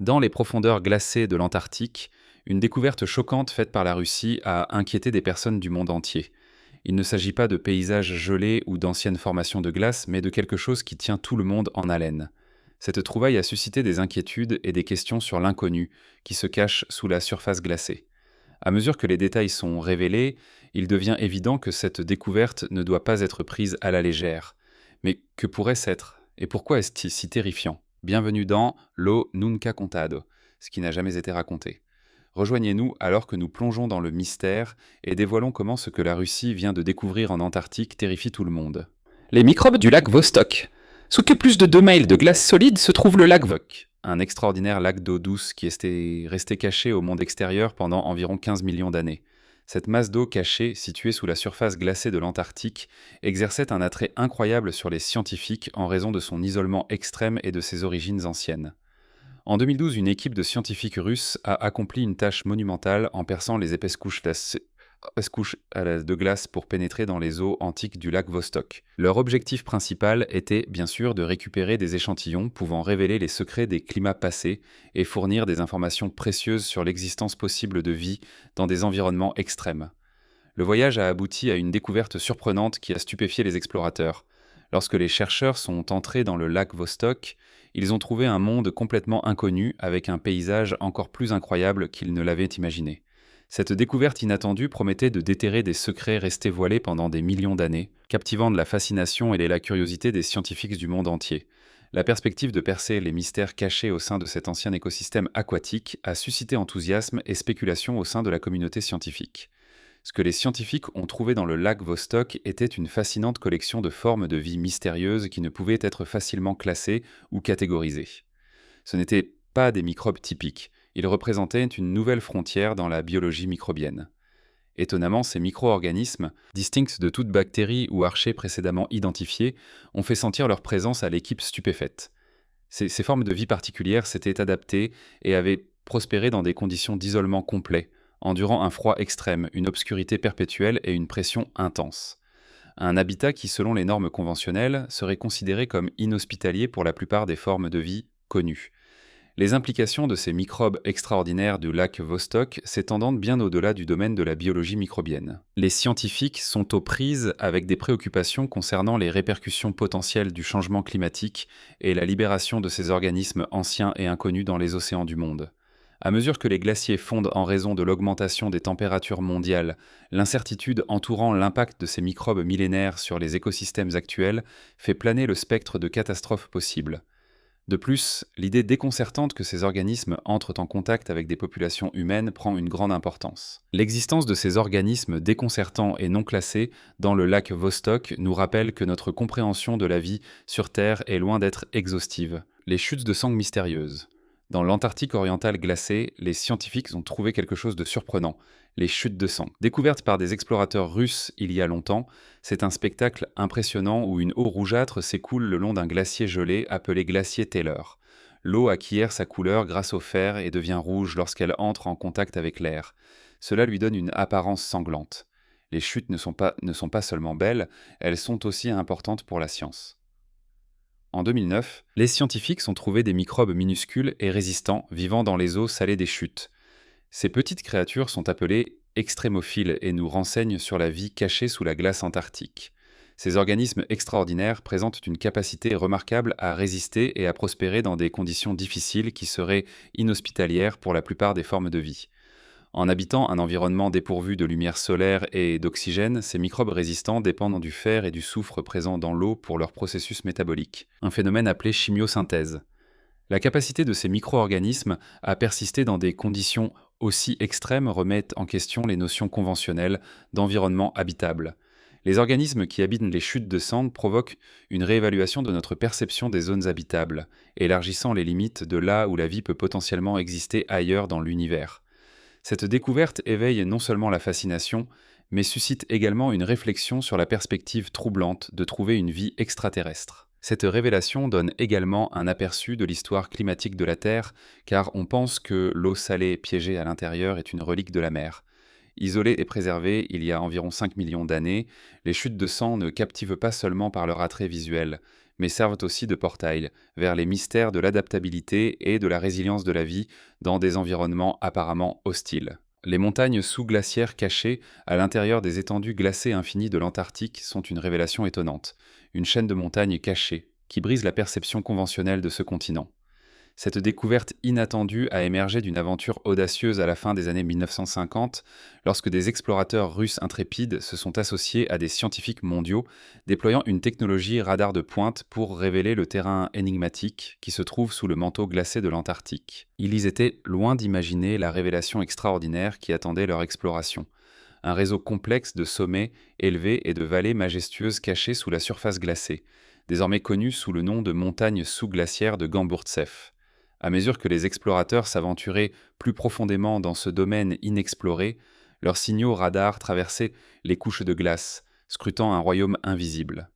Dans les profondeurs glacées de l'Antarctique, une découverte choquante faite par la Russie a inquiété des personnes du monde entier. Il ne s'agit pas de paysages gelés ou d'anciennes formations de glace, mais de quelque chose qui tient tout le monde en haleine. Cette trouvaille a suscité des inquiétudes et des questions sur l'inconnu qui se cache sous la surface glacée. À mesure que les détails sont révélés, il devient évident que cette découverte ne doit pas être prise à la légère. Mais que pourrait-ce être? Et pourquoi est-ce si terrifiant? Bienvenue dans Lo Nunca Contado, ce qui n'a jamais été raconté. Rejoignez-nous alors que nous plongeons dans le mystère et dévoilons comment ce que la Russie vient de découvrir en Antarctique terrifie tout le monde. Les microbes du lac Vostok. Sous que plus de 2 miles de glace solide se trouve le lac Vok, un extraordinaire lac d'eau douce qui est resté caché au monde extérieur pendant environ 15 millions d'années. Cette masse d'eau cachée, située sous la surface glacée de l'Antarctique, exerçait un attrait incroyable sur les scientifiques en raison de son isolement extrême et de ses origines anciennes. En 2012, une équipe de scientifiques russes a accompli une tâche monumentale en perçant les épaisses couches de glace pour pénétrer dans les eaux antiques du lac Vostok. Leur objectif principal était, bien sûr, de récupérer des échantillons pouvant révéler les secrets des climats passés et fournir des informations précieuses sur l'existence possible de vie dans des environnements extrêmes. Le voyage a abouti à une découverte surprenante qui a stupéfié les explorateurs. Lorsque les chercheurs sont entrés dans le lac Vostok, ils ont trouvé un monde complètement inconnu avec un paysage encore plus incroyable qu'ils ne l'avaient imaginé. Cette découverte inattendue promettait de déterrer des secrets restés voilés pendant des millions d'années, captivant de la fascination et de la curiosité des scientifiques du monde entier. La perspective de percer les mystères cachés au sein de cet ancien écosystème aquatique a suscité enthousiasme et spéculation au sein de la communauté scientifique. Ce que les scientifiques ont trouvé dans le lac Vostok était une fascinante collection de formes de vie mystérieuses qui ne pouvaient être facilement classées ou catégorisées. Ce n'étaient pas des microbes typiques, ils représentaient une nouvelle frontière dans la biologie microbienne. Étonnamment, ces micro-organismes, distincts de toute bactérie ou archée précédemment identifiée, ont fait sentir leur présence à l'équipe stupéfaite. Ces formes de vie particulières s'étaient adaptées et avaient prospéré dans des conditions d'isolement complet, endurant un froid extrême, une obscurité perpétuelle et une pression intense. Un habitat qui, selon les normes conventionnelles, serait considéré comme inhospitalier pour la plupart des formes de vie connues. Les implications de ces microbes extraordinaires du lac Vostok s'étendant bien au-delà du domaine de la biologie microbienne. Les scientifiques sont aux prises avec des préoccupations concernant les répercussions potentielles du changement climatique et la libération de ces organismes anciens et inconnus dans les océans du monde. À mesure que les glaciers fondent en raison de l'augmentation des températures mondiales, l'incertitude entourant l'impact de ces microbes millénaires sur les écosystèmes actuels fait planer le spectre de catastrophes possibles. De plus, l'idée déconcertante que ces organismes entrent en contact avec des populations humaines prend une grande importance. L'existence de ces organismes déconcertants et non classés dans le lac Vostok nous rappelle que notre compréhension de la vie sur Terre est loin d'être exhaustive. Les chutes de sang mystérieuses. Dans l'Antarctique orientale glacée, les scientifiques ont trouvé quelque chose de surprenant, les chutes de sang. Découvertes par des explorateurs russes il y a longtemps, c'est un spectacle impressionnant où une eau rougeâtre s'écoule le long d'un glacier gelé appelé glacier Taylor. L'eau acquiert sa couleur grâce au fer et devient rouge lorsqu'elle entre en contact avec l'air. Cela lui donne une apparence sanglante. Les chutes ne sont pas seulement belles, elles sont aussi importantes pour la science. En 2009, les scientifiques ont trouvé des microbes minuscules et résistants vivant dans les eaux salées des chutes. Ces petites créatures sont appelées extrémophiles et nous renseignent sur la vie cachée sous la glace antarctique. Ces organismes extraordinaires présentent une capacité remarquable à résister et à prospérer dans des conditions difficiles qui seraient inhospitalières pour la plupart des formes de vie. En habitant un environnement dépourvu de lumière solaire et d'oxygène, ces microbes résistants dépendent du fer et du soufre présents dans l'eau pour leur processus métabolique, un phénomène appelé chimiosynthèse. La capacité de ces micro-organismes à persister dans des conditions aussi extrêmes remet en question les notions conventionnelles d'environnement habitable. Les organismes qui habitent les chutes de sang provoquent une réévaluation de notre perception des zones habitables, élargissant les limites de là où la vie peut potentiellement exister ailleurs dans l'univers. Cette découverte éveille non seulement la fascination, mais suscite également une réflexion sur la perspective troublante de trouver une vie extraterrestre. Cette révélation donne également un aperçu de l'histoire climatique de la Terre, car on pense que l'eau salée piégée à l'intérieur est une relique de la mer. Isolée et préservée il y a environ 5 millions d'années, les chutes de sang ne captivent pas seulement par leur attrait visuel, mais servent aussi de portail vers les mystères de l'adaptabilité et de la résilience de la vie dans des environnements apparemment hostiles. Les montagnes sous-glaciaires cachées à l'intérieur des étendues glacées infinies de l'Antarctique sont une révélation étonnante, une chaîne de montagnes cachées qui brise la perception conventionnelle de ce continent. Cette découverte inattendue a émergé d'une aventure audacieuse à la fin des années 1950, lorsque des explorateurs russes intrépides se sont associés à des scientifiques mondiaux, déployant une technologie radar de pointe pour révéler le terrain énigmatique qui se trouve sous le manteau glacé de l'Antarctique. Ils étaient loin d'imaginer la révélation extraordinaire qui attendait leur exploration. Un réseau complexe de sommets élevés et de vallées majestueuses cachées sous la surface glacée, désormais connues sous le nom de montagnes sous-glaciaires de Gamburtseff. À mesure que les explorateurs s'aventuraient plus profondément dans ce domaine inexploré, leurs signaux radars traversaient les couches de glace, scrutant un royaume invisible.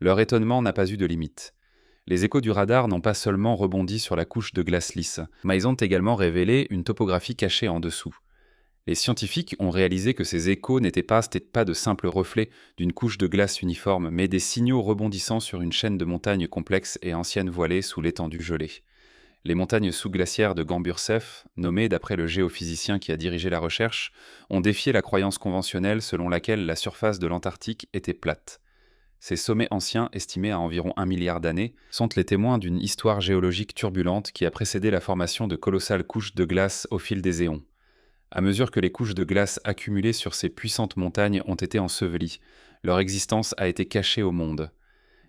Leur étonnement n'a pas eu de limite. Les échos du radar n'ont pas seulement rebondi sur la couche de glace lisse, mais ils ont également révélé une topographie cachée en dessous. Les scientifiques ont réalisé que ces échos n'étaient pas de simples reflets d'une couche de glace uniforme, mais des signaux rebondissant sur une chaîne de montagnes complexes et anciennes voilées sous l'étendue gelée. Les montagnes sous-glaciaires de Gamburtseff, nommées d'après le géophysicien qui a dirigé la recherche, ont défié la croyance conventionnelle selon laquelle la surface de l'Antarctique était plate. Ces sommets anciens, estimés à environ 1 milliard d'années, sont les témoins d'une histoire géologique turbulente qui a précédé la formation de colossales couches de glace au fil des éons. À mesure que les couches de glace accumulées sur ces puissantes montagnes ont été ensevelies, leur existence a été cachée au monde.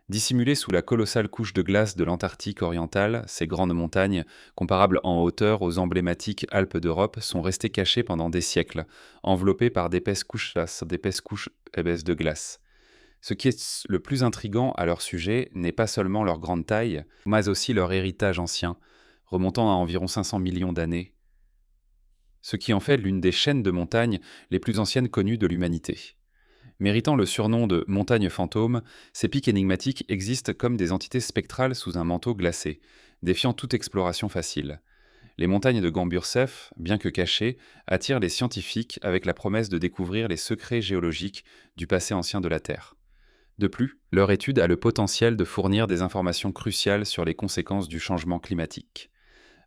Dissimulées sous la colossale couche de glace de l'Antarctique orientale, ces grandes montagnes, comparables en hauteur aux emblématiques Alpes d'Europe, sont restées cachées pendant des siècles, enveloppées par d'épaisses couches de glace. Ce qui est le plus intrigant à leur sujet n'est pas seulement leur grande taille, mais aussi leur héritage ancien, remontant à environ 500 millions d'années, ce qui en fait l'une des chaînes de montagnes les plus anciennes connues de l'humanité. Méritant le surnom de montagnes fantômes, ces pics énigmatiques existent comme des entités spectrales sous un manteau glacé, défiant toute exploration facile. Les montagnes de Gamburtseff, bien que cachées, attirent les scientifiques avec la promesse de découvrir les secrets géologiques du passé ancien de la Terre. De plus, leur étude a le potentiel de fournir des informations cruciales sur les conséquences du changement climatique.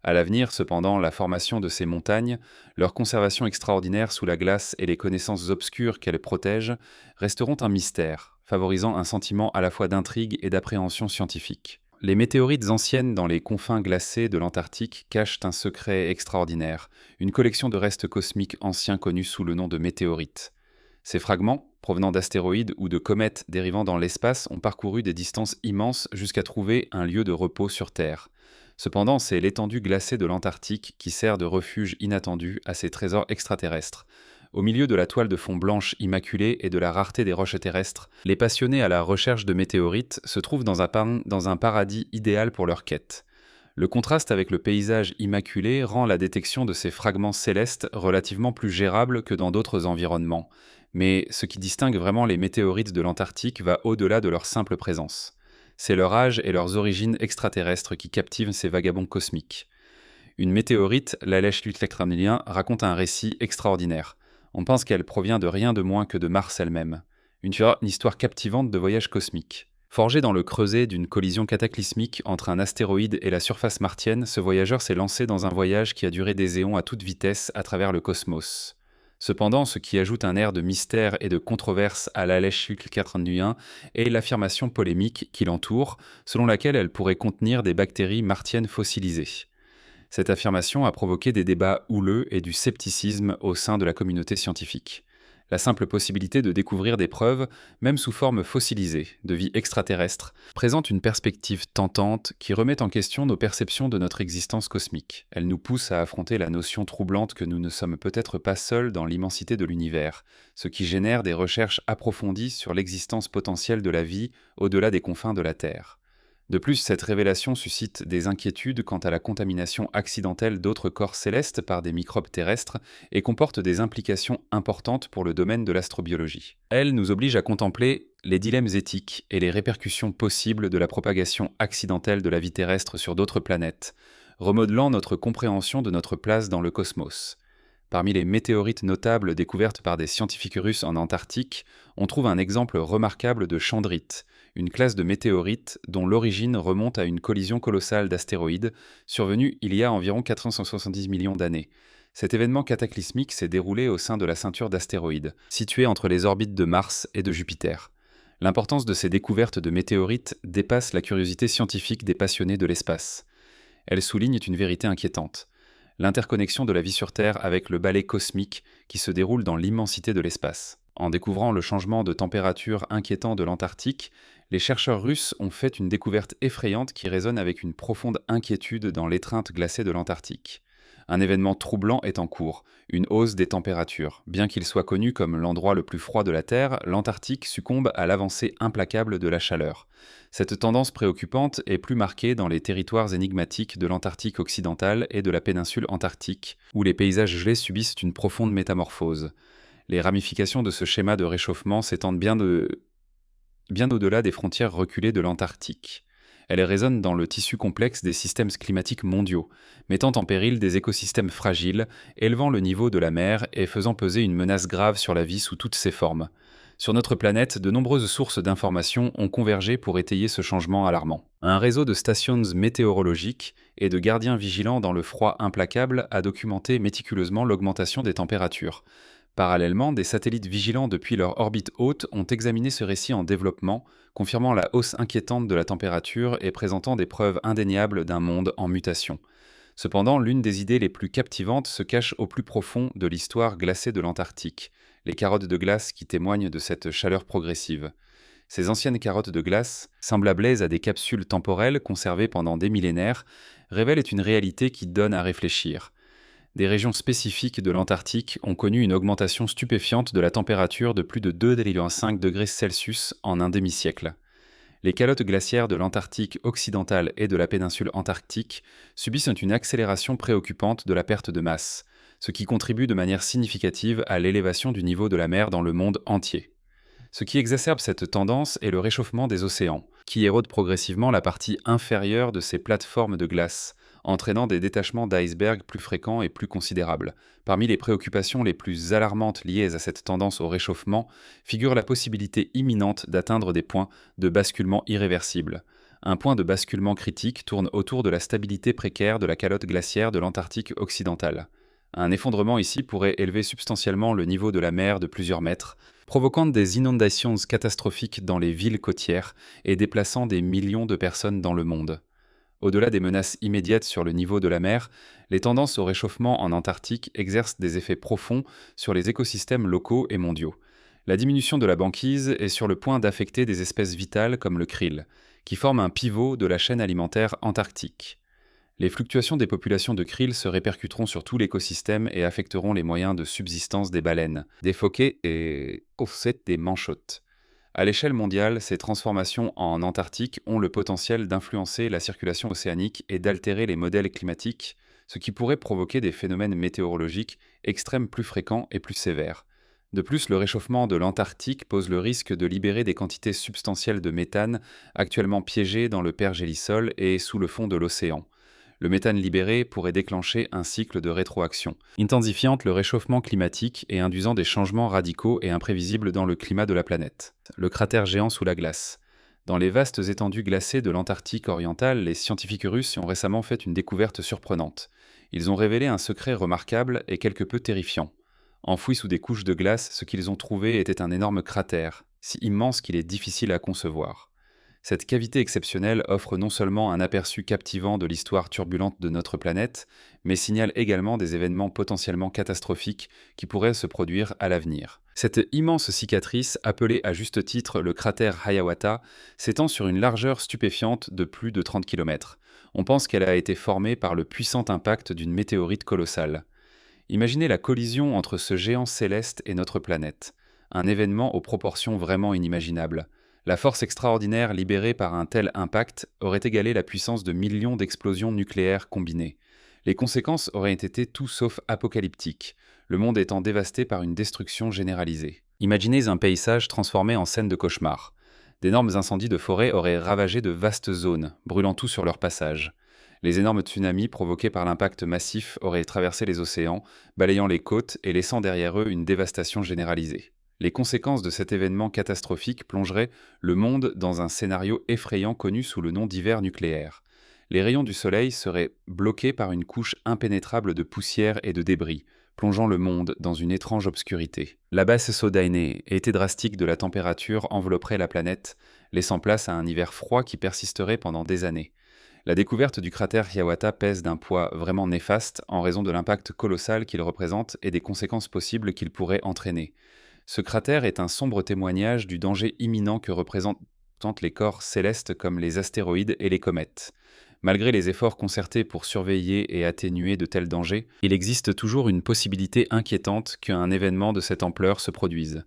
À l'avenir, cependant, la formation de ces montagnes, leur conservation extraordinaire sous la glace et les connaissances obscures qu'elles protègent resteront un mystère, favorisant un sentiment à la fois d'intrigue et d'appréhension scientifique. Les météorites anciennes dans les confins glacés de l'Antarctique cachent un secret extraordinaire, une collection de restes cosmiques anciens connus sous le nom de météorites. Ces fragments, provenant d'astéroïdes ou de comètes dérivant dans l'espace, ont parcouru des distances immenses jusqu'à trouver un lieu de repos sur Terre. Cependant, c'est l'étendue glacée de l'Antarctique qui sert de refuge inattendu à ces trésors extraterrestres. Au milieu de la toile de fond blanche immaculée et de la rareté des roches terrestres, les passionnés à la recherche de météorites se trouvent dans un paradis idéal pour leur quête. Le contraste avec le paysage immaculé rend la détection de ces fragments célestes relativement plus gérable que dans d'autres environnements. Mais ce qui distingue vraiment les météorites de l'Antarctique va au-delà de leur simple présence. C'est leur âge et leurs origines extraterrestres qui captivent ces vagabonds cosmiques. Une météorite, l'Alech Uthlectronien, raconte un récit extraordinaire. On pense qu'elle provient de rien de moins que de Mars elle-même. Une histoire captivante de voyage cosmique. Forgé dans le creuset d'une collision cataclysmique entre un astéroïde et la surface martienne, ce voyageur s'est lancé dans un voyage qui a duré des éons à toute vitesse à travers le cosmos. Cependant, ce qui ajoute un air de mystère et de controverse à l'Alech Uthlectronien est l'affirmation polémique qui l'entoure, selon laquelle elle pourrait contenir des bactéries martiennes fossilisées. Cette affirmation a provoqué des débats houleux et du scepticisme au sein de la communauté scientifique. La simple possibilité de découvrir des preuves, même sous forme fossilisée, de vie extraterrestre, présente une perspective tentante qui remet en question nos perceptions de notre existence cosmique. Elle nous pousse à affronter la notion troublante que nous ne sommes peut-être pas seuls dans l'immensité de l'univers, ce qui génère des recherches approfondies sur l'existence potentielle de la vie au-delà des confins de la Terre. De plus, cette révélation suscite des inquiétudes quant à la contamination accidentelle d'autres corps célestes par des microbes terrestres et comporte des implications importantes pour le domaine de l'astrobiologie. Elle nous oblige à contempler les dilemmes éthiques et les répercussions possibles de la propagation accidentelle de la vie terrestre sur d'autres planètes, remodelant notre compréhension de notre place dans le cosmos. Parmi les météorites notables découvertes par des scientifiques russes en Antarctique, on trouve un exemple remarquable de chandrite, une classe de météorites dont l'origine remonte à une collision colossale d'astéroïdes survenue il y a environ 470 millions d'années. Cet événement cataclysmique s'est déroulé au sein de la ceinture d'astéroïdes, située entre les orbites de Mars et de Jupiter. L'importance de ces découvertes de météorites dépasse la curiosité scientifique des passionnés de l'espace. Elles soulignent une vérité inquiétante: l'interconnexion de la vie sur Terre avec le ballet cosmique qui se déroule dans l'immensité de l'espace. En découvrant le changement de température inquiétant de l'Antarctique, les chercheurs russes ont fait une découverte effrayante qui résonne avec une profonde inquiétude dans l'étreinte glacée de l'Antarctique. Un événement troublant est en cours, une hausse des températures. Bien qu'il soit connu comme l'endroit le plus froid de la Terre, l'Antarctique succombe à l'avancée implacable de la chaleur. Cette tendance préoccupante est plus marquée dans les territoires énigmatiques de l'Antarctique occidentale et de la péninsule antarctique, où les paysages gelés subissent une profonde métamorphose. Les ramifications de ce schéma de réchauffement s'étendent bien au-delà des frontières reculées de l'Antarctique. Elles résonnent dans le tissu complexe des systèmes climatiques mondiaux, mettant en péril des écosystèmes fragiles, élevant le niveau de la mer et faisant peser une menace grave sur la vie sous toutes ses formes. Sur notre planète, de nombreuses sources d'informations ont convergé pour étayer ce changement alarmant. Un réseau de stations météorologiques et de gardiens vigilants dans le froid implacable a documenté méticuleusement l'augmentation des températures. Parallèlement, des satellites vigilants depuis leur orbite haute ont examiné ce récit en développement, confirmant la hausse inquiétante de la température et présentant des preuves indéniables d'un monde en mutation. Cependant, l'une des idées les plus captivantes se cache au plus profond de l'histoire glacée de l'Antarctique, les carottes de glace qui témoignent de cette chaleur progressive. Ces anciennes carottes de glace, semblables à des capsules temporelles conservées pendant des millénaires, révèlent une réalité qui donne à réfléchir. Des régions spécifiques de l'Antarctique ont connu une augmentation stupéfiante de la température de plus de 2,5 degrés Celsius en un demi-siècle. Les calottes glaciaires de l'Antarctique occidental et de la péninsule antarctique subissent une accélération préoccupante de la perte de masse, ce qui contribue de manière significative à l'élévation du niveau de la mer dans le monde entier. Ce qui exacerbe cette tendance est le réchauffement des océans, qui érode progressivement la partie inférieure de ces plateformes de glace, entraînant des détachements d'icebergs plus fréquents et plus considérables. Parmi les préoccupations les plus alarmantes liées à cette tendance au réchauffement figure la possibilité imminente d'atteindre des points de basculement irréversibles. Un point de basculement critique tourne autour de la stabilité précaire de la calotte glaciaire de l'Antarctique occidental. Un effondrement ici pourrait élever substantiellement le niveau de la mer de plusieurs mètres, provoquant des inondations catastrophiques dans les villes côtières et déplaçant des millions de personnes dans le monde. Au-delà des menaces immédiates sur le niveau de la mer, les tendances au réchauffement en Antarctique exercent des effets profonds sur les écosystèmes locaux et mondiaux. La diminution de la banquise est sur le point d'affecter des espèces vitales comme le krill, qui forment un pivot de la chaîne alimentaire antarctique. Les fluctuations des populations de krill se répercuteront sur tout l'écosystème et affecteront les moyens de subsistance des baleines, des phoquets et des manchots. À l'échelle mondiale, ces transformations en Antarctique ont le potentiel d'influencer la circulation océanique et d'altérer les modèles climatiques, ce qui pourrait provoquer des phénomènes météorologiques extrêmes plus fréquents et plus sévères. De plus, le réchauffement de l'Antarctique pose le risque de libérer des quantités substantielles de méthane actuellement piégées dans le pergélisol et sous le fond de l'océan. Le méthane libéré pourrait déclencher un cycle de rétroaction, intensifiant le réchauffement climatique et induisant des changements radicaux et imprévisibles dans le climat de la planète. Le cratère géant sous la glace. Dans les vastes étendues glacées de l'Antarctique orientale, les scientifiques russes ont récemment fait une découverte surprenante. Ils ont révélé un secret remarquable et quelque peu terrifiant. Enfoui sous des couches de glace, ce qu'ils ont trouvé était un énorme cratère, si immense qu'il est difficile à concevoir. Cette cavité exceptionnelle offre non seulement un aperçu captivant de l'histoire turbulente de notre planète, mais signale également des événements potentiellement catastrophiques qui pourraient se produire à l'avenir. Cette immense cicatrice, appelée à juste titre le cratère Hiawatha, s'étend sur une largeur stupéfiante de plus de 30 km. On pense qu'elle a été formée par le puissant impact d'une météorite colossale. Imaginez la collision entre ce géant céleste et notre planète, un événement aux proportions vraiment inimaginables. La force extraordinaire libérée par un tel impact aurait égalé la puissance de millions d'explosions nucléaires combinées. Les conséquences auraient été tout sauf apocalyptiques, le monde étant dévasté par une destruction généralisée. Imaginez un paysage transformé en scène de cauchemar. D'énormes incendies de forêt auraient ravagé de vastes zones, brûlant tout sur leur passage. Les énormes tsunamis provoqués par l'impact massif auraient traversé les océans, balayant les côtes et laissant derrière eux une dévastation généralisée. Les conséquences de cet événement catastrophique plongeraient le monde dans un scénario effrayant connu sous le nom d'hiver nucléaire. Les rayons du Soleil seraient bloqués par une couche impénétrable de poussière et de débris, plongeant le monde dans une étrange obscurité. La baisse Sodainée, été drastique de la température, envelopperait la planète, laissant place à un hiver froid qui persisterait pendant des années. La découverte du cratère Hiawatha pèse d'un poids vraiment néfaste en raison de l'impact colossal qu'il représente et des conséquences possibles qu'il pourrait entraîner. Ce cratère est un sombre témoignage du danger imminent que représentent les corps célestes comme les astéroïdes et les comètes. Malgré les efforts concertés pour surveiller et atténuer de tels dangers, il existe toujours une possibilité inquiétante qu'un événement de cette ampleur se produise.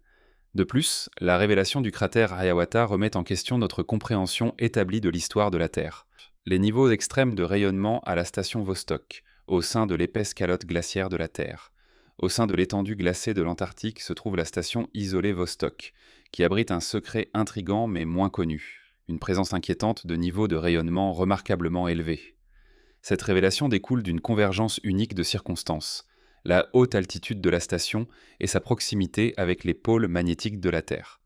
De plus, la révélation du cratère Hiawatha remet en question notre compréhension établie de l'histoire de la Terre. Les niveaux extrêmes de rayonnement à la station Vostok, au sein de l'épaisse calotte glaciaire de la Terre. Au sein de l'étendue glacée de l'Antarctique se trouve la station isolée Vostok, qui abrite un secret intrigant mais moins connu, une présence inquiétante de niveaux de rayonnement remarquablement élevés. Cette révélation découle d'une convergence unique de circonstances, la haute altitude de la station et sa proximité avec les pôles magnétiques de la Terre.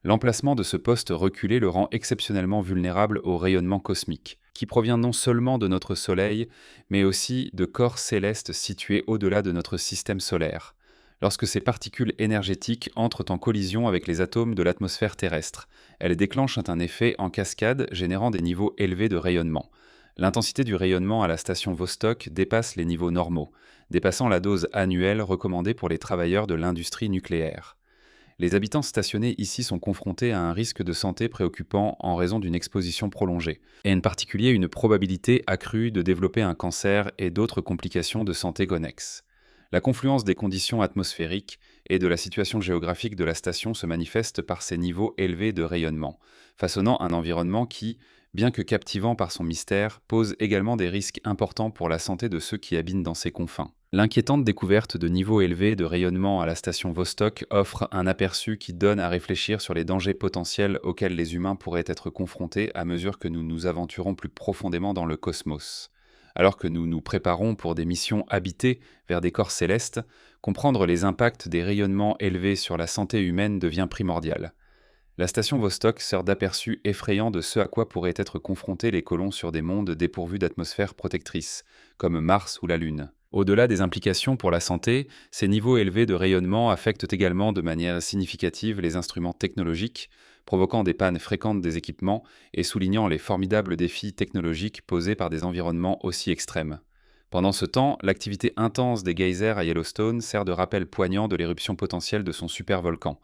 L'emplacement de ce poste reculé le rend exceptionnellement vulnérable au rayonnement cosmique, qui provient non seulement de notre Soleil, mais aussi de corps célestes situés au-delà de notre système solaire, lorsque ces particules énergétiques entrent en collision avec les atomes de l'atmosphère terrestre. Elles déclenchent un effet en cascade générant des niveaux élevés de rayonnement. L'intensité du rayonnement à la station Vostok dépasse les niveaux normaux, dépassant la dose annuelle recommandée pour les travailleurs de l'industrie nucléaire. Les habitants stationnés ici sont confrontés à un risque de santé préoccupant en raison d'une exposition prolongée, et en particulier une probabilité accrue de développer un cancer et d'autres complications de santé connexes. La confluence des conditions atmosphériques et de la situation géographique de la station se manifeste par ces niveaux élevés de rayonnement, façonnant un environnement qui, bien que captivant par son mystère, pose également des risques importants pour la santé de ceux qui habitent dans ses confins. L'inquiétante découverte de niveaux élevés de rayonnement à la station Vostok offre un aperçu qui donne à réfléchir sur les dangers potentiels auxquels les humains pourraient être confrontés à mesure que nous nous aventurons plus profondément dans le cosmos. Alors que nous nous préparons pour des missions habitées vers des corps célestes, comprendre les impacts des rayonnements élevés sur la santé humaine devient primordial. La station Vostok sert d'aperçu effrayant de ce à quoi pourraient être confrontés les colons sur des mondes dépourvus d'atmosphère protectrice, comme Mars ou la Lune. Au-delà des implications pour la santé, ces niveaux élevés de rayonnement affectent également de manière significative les instruments technologiques, provoquant des pannes fréquentes des équipements et soulignant les formidables défis technologiques posés par des environnements aussi extrêmes. Pendant ce temps, l'activité intense des geysers à Yellowstone sert de rappel poignant de l'éruption potentielle de son supervolcan.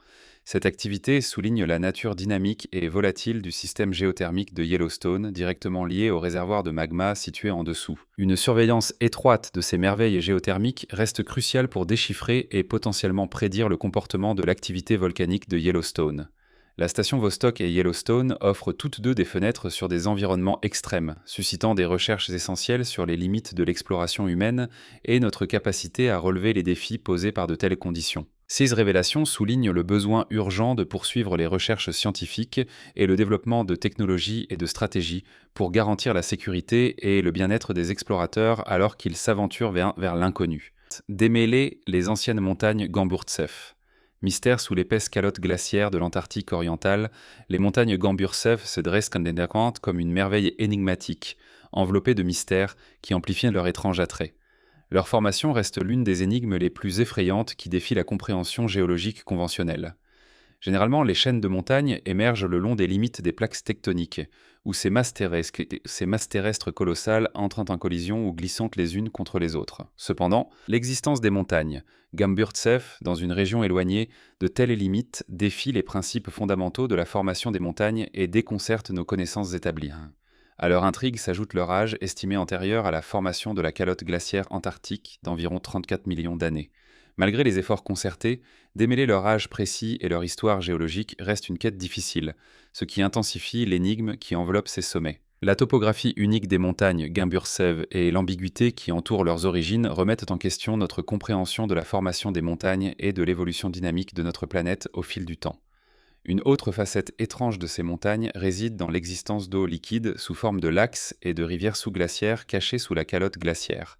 Cette activité souligne la nature dynamique et volatile du système géothermique de Yellowstone, directement lié au réservoir de magma situé en dessous. Une surveillance étroite de ces merveilles géothermiques reste cruciale pour déchiffrer et potentiellement prédire le comportement de l'activité volcanique de Yellowstone. La station Vostok et Yellowstone offrent toutes deux des fenêtres sur des environnements extrêmes, suscitant des recherches essentielles sur les limites de l'exploration humaine et notre capacité à relever les défis posés par de telles conditions. Ces révélations soulignent le besoin urgent de poursuivre les recherches scientifiques et le développement de technologies et de stratégies pour garantir la sécurité et le bien-être des explorateurs alors qu'ils s'aventurent vers l'inconnu. Démêler les anciennes montagnes Gamburtsev. Mystère sous l'épaisse calotte glaciaire de l'Antarctique orientale, les montagnes Gamburtsev se dressent comme une merveille énigmatique, enveloppée de mystères qui amplifient leur étrange attrait. Leur formation reste l'une des énigmes les plus effrayantes qui défient la compréhension géologique conventionnelle. Généralement, les chaînes de montagnes émergent le long des limites des plaques tectoniques, où ces masses terrestres colossales entrent en collision ou glissantent les unes contre les autres. Cependant, l'existence des montagnes, Gamburtsev, dans une région éloignée, de telles limites défie les principes fondamentaux de la formation des montagnes et déconcerte nos connaissances établies. À leur intrigue s'ajoute leur âge, estimé antérieur à la formation de la calotte glaciaire antarctique d'environ 34 millions d'années. Malgré les efforts concertés, démêler leur âge précis et leur histoire géologique reste une quête difficile, ce qui intensifie l'énigme qui enveloppe ces sommets. La topographie unique des montagnes Gamburtsev et l'ambiguïté qui entoure leurs origines remettent en question notre compréhension de la formation des montagnes et de l'évolution dynamique de notre planète au fil du temps. Une autre facette étrange de ces montagnes réside dans l'existence d'eau liquide sous forme de lacs et de rivières sous-glaciaires cachées sous la calotte glaciaire.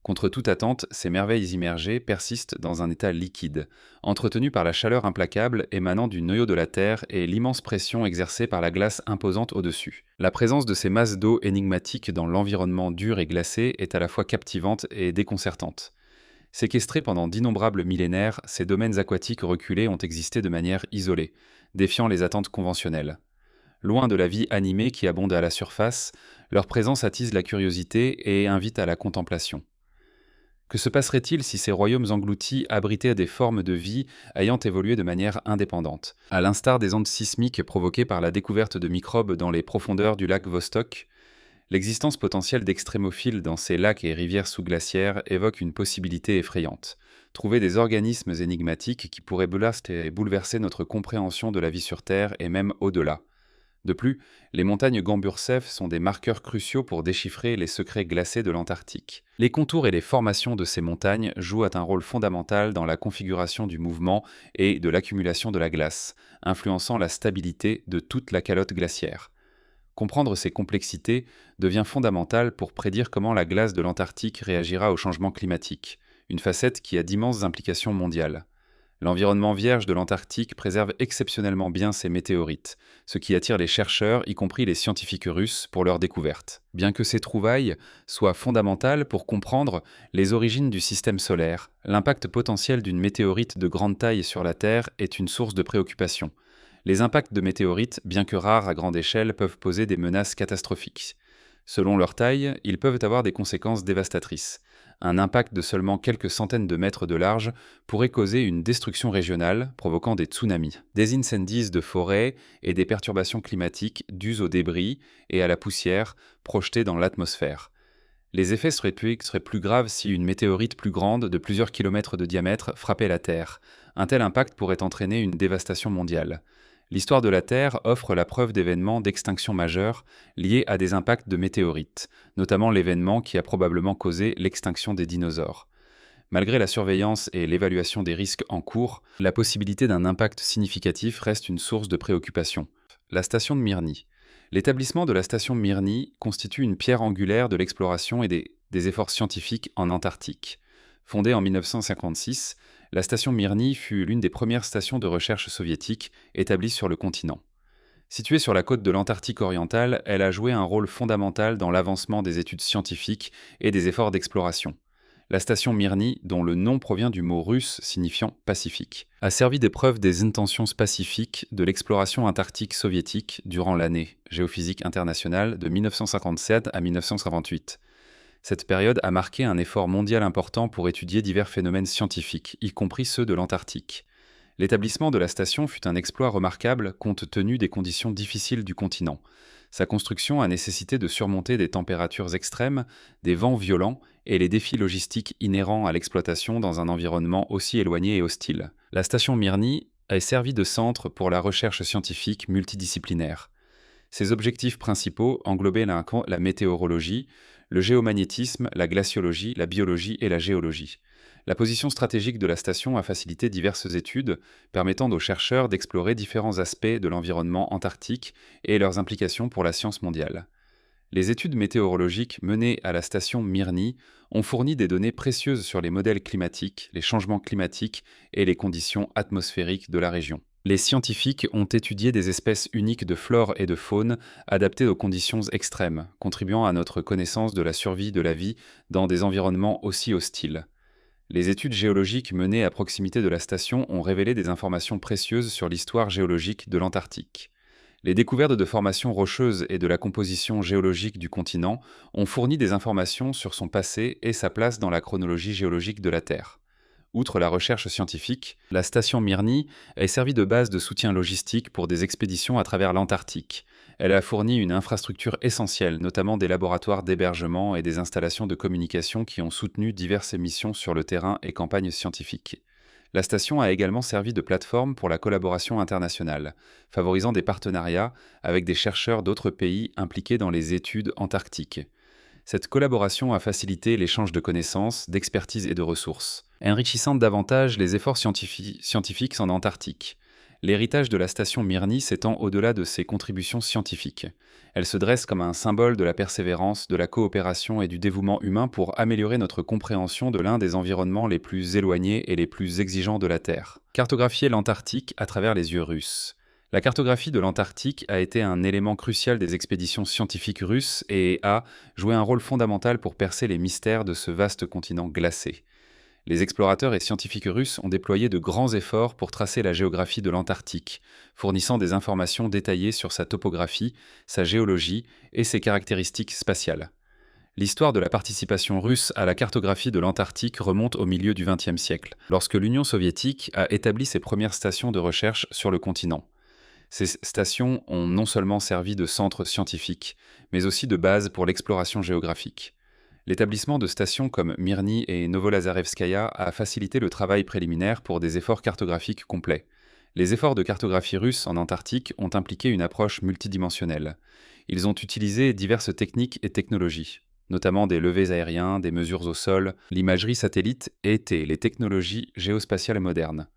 Contre toute attente, ces merveilles immergées persistent dans un état liquide, entretenu par la chaleur implacable émanant du noyau de la Terre et l'immense pression exercée par la glace imposante au-dessus. La présence de ces masses d'eau énigmatiques dans l'environnement dur et glacé est à la fois captivante et déconcertante. Séquestrés pendant d'innombrables millénaires, ces domaines aquatiques reculés ont existé de manière isolée, défiant les attentes conventionnelles. Loin de la vie animée qui abonde à la surface, leur présence attise la curiosité et invite à la contemplation. Que se passerait-il si ces royaumes engloutis abritaient des formes de vie ayant évolué de manière indépendante? À l'instar des ondes sismiques provoquées par la découverte de microbes dans les profondeurs du lac Vostok, l'existence potentielle d'extrémophiles dans ces lacs et rivières sous-glaciaires évoque une possibilité effrayante. Trouver des organismes énigmatiques qui pourraient bouleverser notre compréhension de la vie sur Terre et même au-delà. De plus, les montagnes Gambursev sont des marqueurs cruciaux pour déchiffrer les secrets glacés de l'Antarctique. Les contours et les formations de ces montagnes jouent un rôle fondamental dans la configuration du mouvement et de l'accumulation de la glace, influençant la stabilité de toute la calotte glaciaire. Comprendre ces complexités devient fondamental pour prédire comment la glace de l'Antarctique réagira au changement climatique, une facette qui a d'immenses implications mondiales. L'environnement vierge de l'Antarctique préserve exceptionnellement bien ces météorites, ce qui attire les chercheurs, y compris les scientifiques russes, pour leur découverte. Bien que ces trouvailles soient fondamentales pour comprendre les origines du système solaire, l'impact potentiel d'une météorite de grande taille sur la Terre est une source de préoccupation. Les impacts de météorites, bien que rares à grande échelle, peuvent poser des menaces catastrophiques. Selon leur taille, ils peuvent avoir des conséquences dévastatrices. Un impact de seulement quelques centaines de mètres de large pourrait causer une destruction régionale, provoquant des tsunamis, des incendies de forêt et des perturbations climatiques dues aux débris et à la poussière projetés dans l'atmosphère. Les effets seraient plus graves si une météorite plus grande, de plusieurs kilomètres de diamètre, frappait la Terre. Un tel impact pourrait entraîner une dévastation mondiale. L'histoire de la Terre offre la preuve d'événements d'extinction majeure liés à des impacts de météorites, notamment l'événement qui a probablement causé l'extinction des dinosaures. Malgré la surveillance et l'évaluation des risques en cours, la possibilité d'un impact significatif reste une source de préoccupation. La station de Mirny. L'établissement de la station Mirny constitue une pierre angulaire de l'exploration et des efforts scientifiques en Antarctique. Fondée en 1956, la station Mirny fut l'une des premières stations de recherche soviétiques établies sur le continent. Située sur la côte de l'Antarctique orientale, elle a joué un rôle fondamental dans l'avancement des études scientifiques et des efforts d'exploration. La station Mirny, dont le nom provient du mot russe signifiant Pacifique, a servi d'épreuve des intentions pacifiques de l'exploration antarctique soviétique durant l'année géophysique internationale de 1957 à 1958. Cette période a marqué un effort mondial important pour étudier divers phénomènes scientifiques, y compris ceux de l'Antarctique. L'établissement de la station fut un exploit remarquable compte tenu des conditions difficiles du continent. Sa construction a nécessité de surmonter des températures extrêmes, des vents violents et les défis logistiques inhérents à l'exploitation dans un environnement aussi éloigné et hostile. La station Mirny a servi de centre pour la recherche scientifique multidisciplinaire. Ses objectifs principaux englobaient la météorologie, le géomagnétisme, la glaciologie, la biologie et la géologie. La position stratégique de la station a facilité diverses études permettant aux chercheurs d'explorer différents aspects de l'environnement antarctique et leurs implications pour la science mondiale. Les études météorologiques menées à la station Mirny ont fourni des données précieuses sur les modèles climatiques, les changements climatiques et les conditions atmosphériques de la région. Les scientifiques ont étudié des espèces uniques de flore et de faune adaptées aux conditions extrêmes, contribuant à notre connaissance de la survie de la vie dans des environnements aussi hostiles. Les études géologiques menées à proximité de la station ont révélé des informations précieuses sur l'histoire géologique de l'Antarctique. Les découvertes de formations rocheuses et de la composition géologique du continent ont fourni des informations sur son passé et sa place dans la chronologie géologique de la Terre. Outre la recherche scientifique, la station Mirny a servi de base de soutien logistique pour des expéditions à travers l'Antarctique. Elle a fourni une infrastructure essentielle, notamment des laboratoires d'hébergement et des installations de communication qui ont soutenu diverses missions sur le terrain et campagnes scientifiques. La station a également servi de plateforme pour la collaboration internationale, favorisant des partenariats avec des chercheurs d'autres pays impliqués dans les études antarctiques. Cette collaboration a facilité l'échange de connaissances, d'expertise et de ressources, enrichissant davantage les efforts scientifiques en Antarctique. L'héritage de la station Mirny s'étend au-delà de ses contributions scientifiques. Elle se dresse comme un symbole de la persévérance, de la coopération et du dévouement humain pour améliorer notre compréhension de l'un des environnements les plus éloignés et les plus exigeants de la Terre. Cartographier l'Antarctique à travers les yeux russes. La cartographie de l'Antarctique a été un élément crucial des expéditions scientifiques russes et a joué un rôle fondamental pour percer les mystères de ce vaste continent glacé. Les explorateurs et scientifiques russes ont déployé de grands efforts pour tracer la géographie de l'Antarctique, fournissant des informations détaillées sur sa topographie, sa géologie et ses caractéristiques spatiales. L'histoire de la participation russe à la cartographie de l'Antarctique remonte au milieu du XXe siècle, lorsque l'Union soviétique a établi ses premières stations de recherche sur le continent. Ces stations ont non seulement servi de centre scientifique, mais aussi de base pour l'exploration géographique. L'établissement de stations comme Mirny et Novolazarevskaya a facilité le travail préliminaire pour des efforts cartographiques complets. Les efforts de cartographie russe en Antarctique ont impliqué une approche multidimensionnelle. Ils ont utilisé diverses techniques et technologies, notamment des levées aériens, des mesures au sol, l'imagerie satellite et les technologies géospatiales modernes.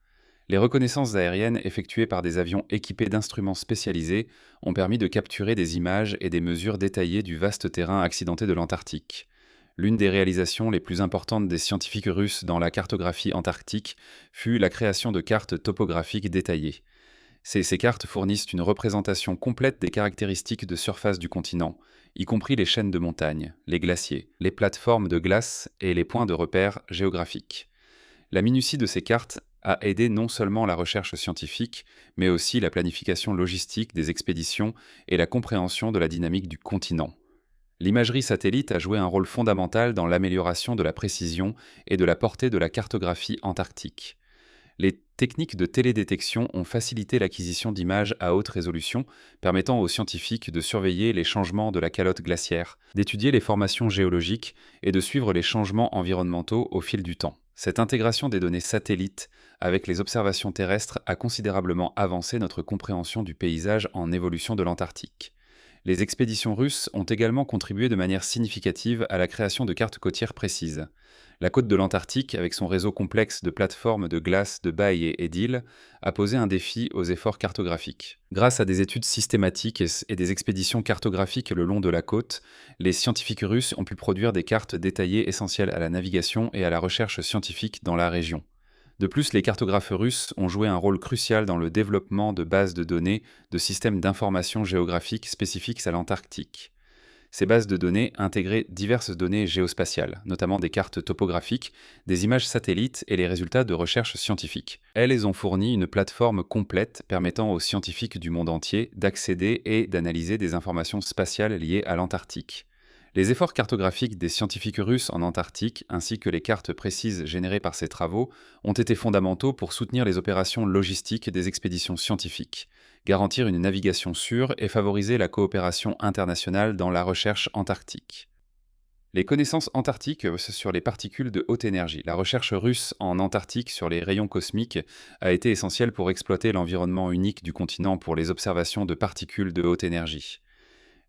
Les reconnaissances aériennes effectuées par des avions équipés d'instruments spécialisés ont permis de capturer des images et des mesures détaillées du vaste terrain accidenté de l'Antarctique. L'une des réalisations les plus importantes des scientifiques russes dans la cartographie antarctique fut la création de cartes topographiques détaillées. Ces cartes fournissent une représentation complète des caractéristiques de surface du continent, y compris les chaînes de montagnes, les glaciers, les plateformes de glace et les points de repère géographiques. La minutie de ces cartes a aidé non seulement la recherche scientifique, mais aussi la planification logistique des expéditions et la compréhension de la dynamique du continent. L'imagerie satellite a joué un rôle fondamental dans l'amélioration de la précision et de la portée de la cartographie antarctique. Les techniques de télédétection ont facilité l'acquisition d'images à haute résolution, permettant aux scientifiques de surveiller les changements de la calotte glaciaire, d'étudier les formations géologiques et de suivre les changements environnementaux au fil du temps. Cette intégration des données satellites avec les observations terrestres a considérablement avancé notre compréhension du paysage en évolution de l'Antarctique. Les expéditions russes ont également contribué de manière significative à la création de cartes côtières précises. La côte de l'Antarctique, avec son réseau complexe de plateformes de glace, de bailles et d'îles, a posé un défi aux efforts cartographiques. Grâce à des études systématiques et des expéditions cartographiques le long de la côte, les scientifiques russes ont pu produire des cartes détaillées essentielles à la navigation et à la recherche scientifique dans la région. De plus, les cartographes russes ont joué un rôle crucial dans le développement de bases de données de systèmes d'information géographique spécifiques à l'Antarctique. Ces bases de données intégraient diverses données géospatiales, notamment des cartes topographiques, des images satellites et les résultats de recherches scientifiques. Elles ont fourni une plateforme complète permettant aux scientifiques du monde entier d'accéder et d'analyser des informations spatiales liées à l'Antarctique. Les efforts cartographiques des scientifiques russes en Antarctique, ainsi que les cartes précises générées par ces travaux, ont été fondamentaux pour soutenir les opérations logistiques des expéditions scientifiques, garantir une navigation sûre et favoriser la coopération internationale dans la recherche antarctique. Les connaissances antarctiques sur les particules de haute énergie. La recherche russe en Antarctique sur les rayons cosmiques a été essentielle pour exploiter l'environnement unique du continent pour les observations de particules de haute énergie.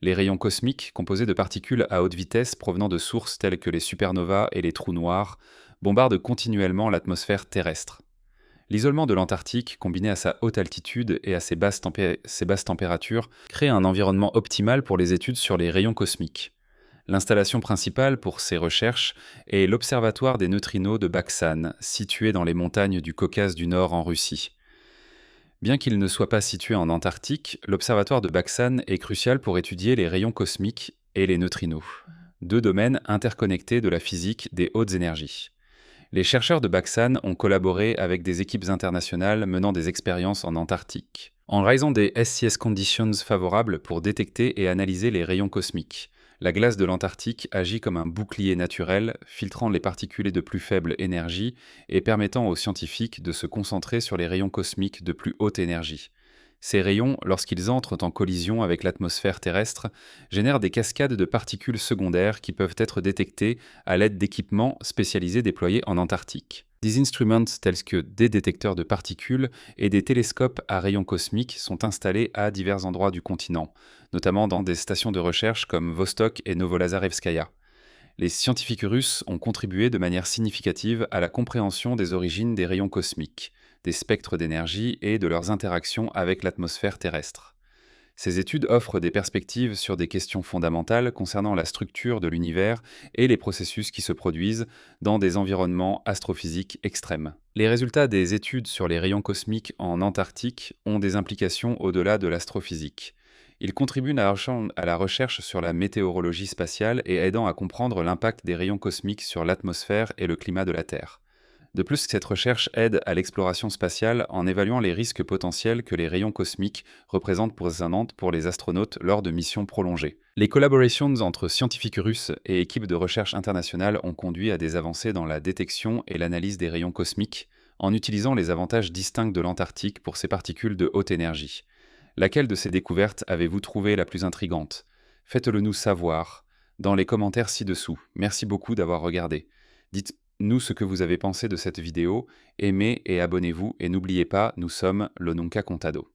Les rayons cosmiques, composés de particules à haute vitesse provenant de sources telles que les supernovas et les trous noirs, bombardent continuellement l'atmosphère terrestre. L'isolement de l'Antarctique, combiné à sa haute altitude et à ses basses températures, crée un environnement optimal pour les études sur les rayons cosmiques. L'installation principale pour ces recherches est l'Observatoire des neutrinos de Baksan, situé dans les montagnes du Caucase du Nord en Russie. Bien qu'il ne soit pas situé en Antarctique, l'observatoire de Baksan est crucial pour étudier les rayons cosmiques et les neutrinos, deux domaines interconnectés de la physique des hautes énergies. Les chercheurs de Baksan ont collaboré avec des équipes internationales menant des expériences en Antarctique, en raison des SCS conditions favorables pour détecter et analyser les rayons cosmiques. La glace de l'Antarctique agit comme un bouclier naturel, filtrant les particules de plus faible énergie et permettant aux scientifiques de se concentrer sur les rayons cosmiques de plus haute énergie. Ces rayons, lorsqu'ils entrent en collision avec l'atmosphère terrestre, génèrent des cascades de particules secondaires qui peuvent être détectées à l'aide d'équipements spécialisés déployés en Antarctique. Des instruments tels que des détecteurs de particules et des télescopes à rayons cosmiques sont installés à divers endroits du continent, notamment dans des stations de recherche comme Vostok et Novolazarevskaya. Les scientifiques russes ont contribué de manière significative à la compréhension des origines des rayons cosmiques, des spectres d'énergie et de leurs interactions avec l'atmosphère terrestre. Ces études offrent des perspectives sur des questions fondamentales concernant la structure de l'univers et les processus qui se produisent dans des environnements astrophysiques extrêmes. Les résultats des études sur les rayons cosmiques en Antarctique ont des implications au-delà de l'astrophysique. Ils contribuent à la recherche sur la météorologie spatiale et aidant à comprendre l'impact des rayons cosmiques sur l'atmosphère et le climat de la Terre. De plus, cette recherche aide à l'exploration spatiale en évaluant les risques potentiels que les rayons cosmiques représentent pour les astronautes lors de missions prolongées. Les collaborations entre scientifiques russes et équipes de recherche internationales ont conduit à des avancées dans la détection et l'analyse des rayons cosmiques, en utilisant les avantages distincts de l'Antarctique pour ses particules de haute énergie. Laquelle de ces découvertes avez-vous trouvé la plus intrigante? Faites-le nous savoir dans les commentaires ci-dessous. Merci beaucoup d'avoir regardé. Dites-nous ce que vous avez pensé de cette vidéo, aimez et abonnez-vous, et n'oubliez pas, nous sommes le Nunca Contado.